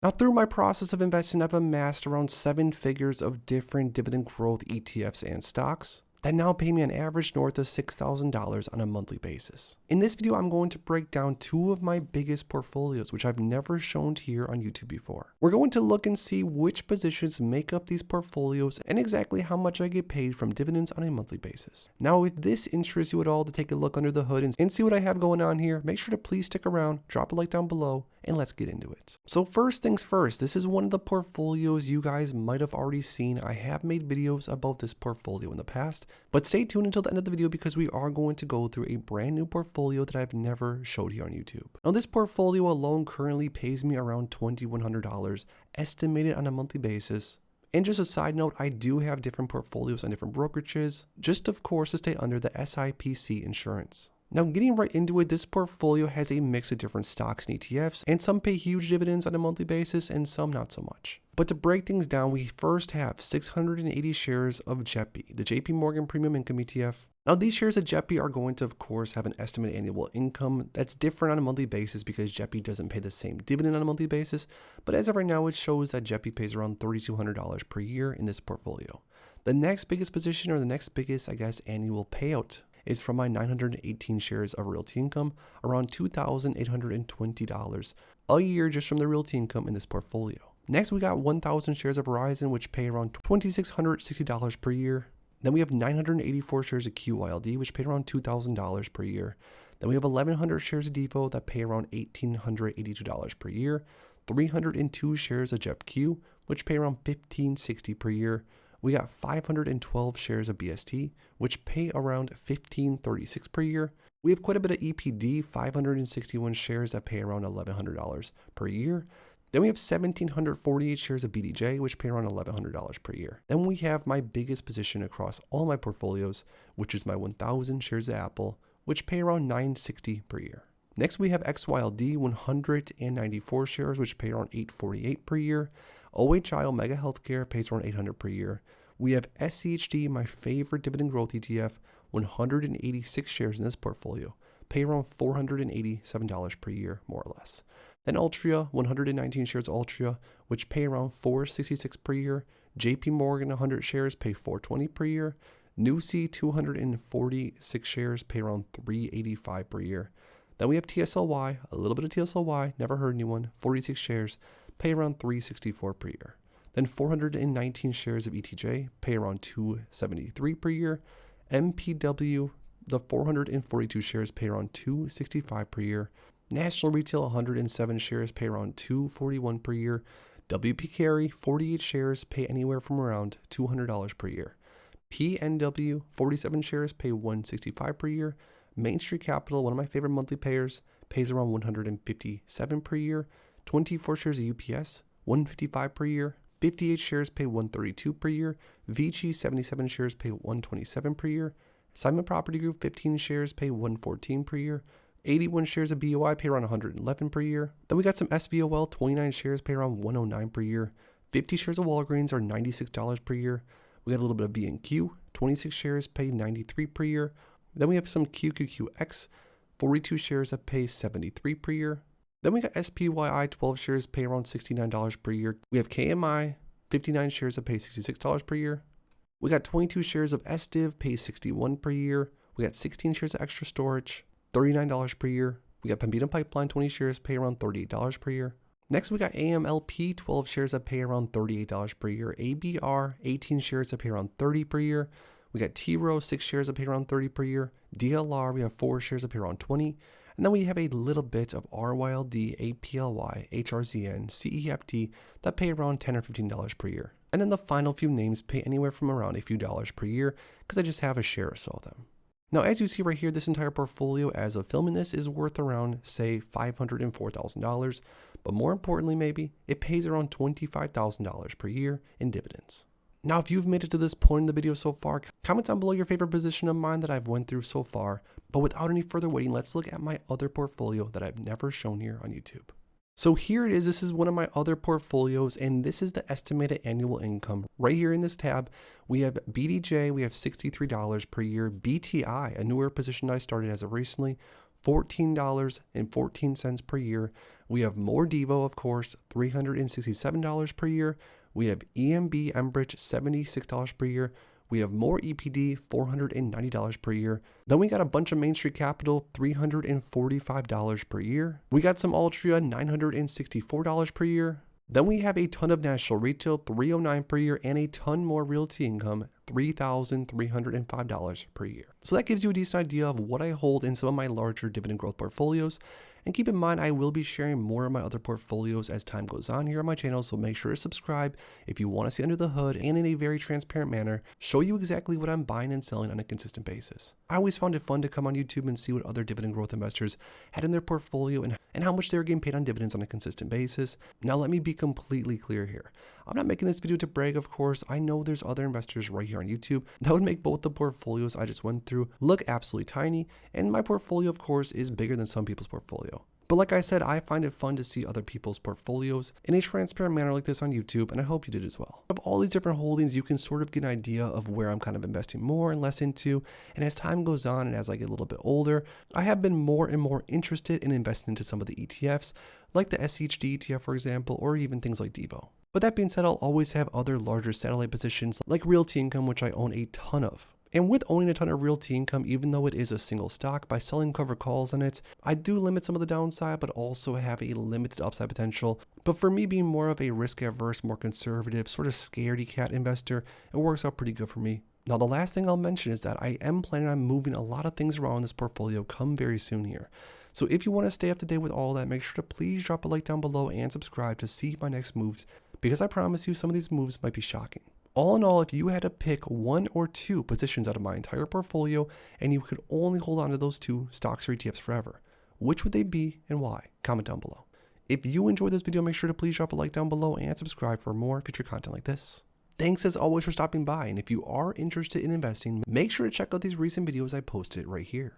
Now, through my process of investing, I've amassed around 7 figures of different dividend growth ETFs and stocks that now pay me an average north of $6,000 on a monthly basis. In this video, I'm going to break down 2 of my biggest portfolios, which I've never shown here on YouTube before. We're going to look and see which positions make up these portfolios and exactly how much I get paid from dividends on a monthly basis. Now, if this interests you at all to take a look under the hood and see what I have going on here, make sure to please stick around, drop a like down below, and let's get into it. So first things first, this is one of the portfolios you guys might have already seen. I have made videos about this portfolio in the past, but stay tuned until the end of the video because we are going to go through a brand new portfolio that I've never showed here on YouTube. Now, this portfolio alone currently pays me around $2,100 estimated on a monthly basis. And just a side note, I do have different portfolios on different brokerages, just of course to stay under the SIPC insurance. Now, getting right into it, this portfolio has a mix of different stocks and ETFs, and some pay huge dividends on a monthly basis and some not so much. But to break things down, we first have 680 shares of JEPI, the JP Morgan Premium Income ETF. Now, these shares of JEPI are going to, of course, have an estimated annual income that's different on a monthly basis because JEPI doesn't pay the same dividend on a monthly basis. But as of right now, it shows that JEPI pays around $3,200 per year in this portfolio. The next biggest position, or the next biggest, annual payout is from my 918 shares of Realty income, around $2,820 a year just from the Realty income in this portfolio. Next, we got 1,000 shares of Verizon, which pay around $2,660 per year. Then we have 984 shares of QYLD, which pay around $2,000 per year. Then we have 1,100 shares of Devo that pay around $1,882 per year. 302 shares of JEPQ, which pay around $1,560 per year. We got 512 shares of BST, which pay around $1,536 per year. We have quite a bit of EPD, 561 shares that pay around $1,100 per year. Then we have 1,748 shares of BDJ, which pay around $1,100 per year. Then we have my biggest position across all my portfolios, which is my 1,000 shares of Apple, which pay around $960 per year. Next, we have XYLD, 194 shares, which pay around $848 per year. OHI Omega Healthcare pays around $800 per year. We have SCHD, my favorite dividend growth ETF, 186 shares in this portfolio, pay around $487 per year, more or less. Then Altria, 119 shares of Altria, which pay around $466 per year. JP Morgan, 100 shares, pay $420 per year. NewC, 246 shares, pay around $385 per year. Then we have TSLY, a little bit of TSLY, never heard anyone, 46 shares, pay around $364 per year. Then 419 shares of ETJ, pay around $273 per year. MPW, the 442 shares, pay around $265 per year. National Retail, 107 shares, pay around $241 per year. WP Carry, 48 shares, pay anywhere from around $200 per year. PNW, 47 shares, pay $165 per year. Main Street Capital, one of my favorite monthly payers, pays around $157 per year. 24 shares of UPS, $155 per year. 58 shares pay $132 per year. VG, 77 shares pay $127 per year. Simon Property Group, 15 shares pay $114 per year. 81 shares of BOI pay around $111 per year. Then we got some SVOL, 29 shares pay around $109 per year. 50 shares of Walgreens are $96 per year. We got a little bit of B&Q, 26 shares pay $93 per year. Then we have some QQQX, 42 shares that pay $73 per year. Then we got SPYI, 12 shares pay around $69 per year. We have KMI, 59 shares that pay $66 per year. We got 22 shares of SDIV, pay $61 per year. We got 16 shares of Extra Storage, $39 per year. We got Pembina Pipeline, 20 shares pay around $38 per year. Next, we got AMLP, 12 shares that pay around $38 per year. ABR, 18 shares that pay around $30 per year. We got T-Row, 6 shares that pay around $30 per year. DLR, we have 4 shares that pay around $20. And then we have a little bit of RYLD, APLY, HRZN, CEFT that pay around $10 or $15 per year. And then the final few names pay anywhere from around a few dollars per year because I just have a share or so of them. Now, as you see right here, this entire portfolio as of filming this is worth around, say, $504,000. But more importantly, maybe, it pays around $25,000 per year in dividends. Now, if you've made it to this point in the video so far, comment down below your favorite position of mine that I've went through so far. But without any further waiting, let's look at my other portfolio that I've never shown here on YouTube. So here it is. This is one of my other portfolios, and this is the estimated annual income. Right here in this tab, we have BDJ, we have $63 per year. BTI, a newer position that I started as of recently, $14.14 per year. We have more Devo, of course, $367 per year. We have EMB Enbridge, $76 per year. We have more EPD, $490 per year. Then we got a bunch of Main Street Capital, $345 per year. We got some Altria, $964 per year. Then we have a ton of National Retail, $309 per year, and a ton more Realty income, $3,305 per year. So that gives you a decent idea of what I hold in some of my larger dividend growth portfolios. And keep in mind, I will be sharing more of my other portfolios as time goes on here on my channel, so make sure to subscribe if you want to see under the hood and in a very transparent manner, show you exactly what I'm buying and selling on a consistent basis. I always found it fun to come on YouTube and see what other dividend growth investors had in their portfolio and how much they were getting paid on dividends on a consistent basis. Now let me be completely clear here. I'm not making this video to brag, of course. I know there's other investors right here on YouTube that would make both the portfolios I just went through look absolutely tiny, and my portfolio, of course, is bigger than some people's portfolio. But like I said, I find it fun to see other people's portfolios in a transparent manner like this on YouTube, and I hope you did as well. Of all these different holdings, you can sort of get an idea of where I'm kind of investing more and less into, and as time goes on and as I get a little bit older, I have been more and more interested in investing into some of the ETFs, like the SHD ETF, for example, or even things like Devo. But that being said, I'll always have other larger satellite positions like Realty Income, which I own a ton of. And with owning a ton of Realty Income, even though it is a single stock, by selling covered calls on it, I do limit some of the downside, but also have a limited upside potential. But for me being more of a risk-averse, more conservative, sort of scaredy cat investor, it works out pretty good for me. Now, the last thing I'll mention is that I am planning on moving a lot of things around in this portfolio come very soon here. So if you want to stay up to date with all that, make sure to please drop a like down below and subscribe to see my next moves, because I promise you some of these moves might be shocking. All in all, if you had to pick one or two positions out of my entire portfolio and you could only hold on to those two stocks or ETFs forever, which would they be and why? Comment down below. If you enjoyed this video, make sure to please drop a like down below and subscribe for more future content like this. Thanks as always for stopping by, and if you are interested in investing, make sure to check out these recent videos I posted right here.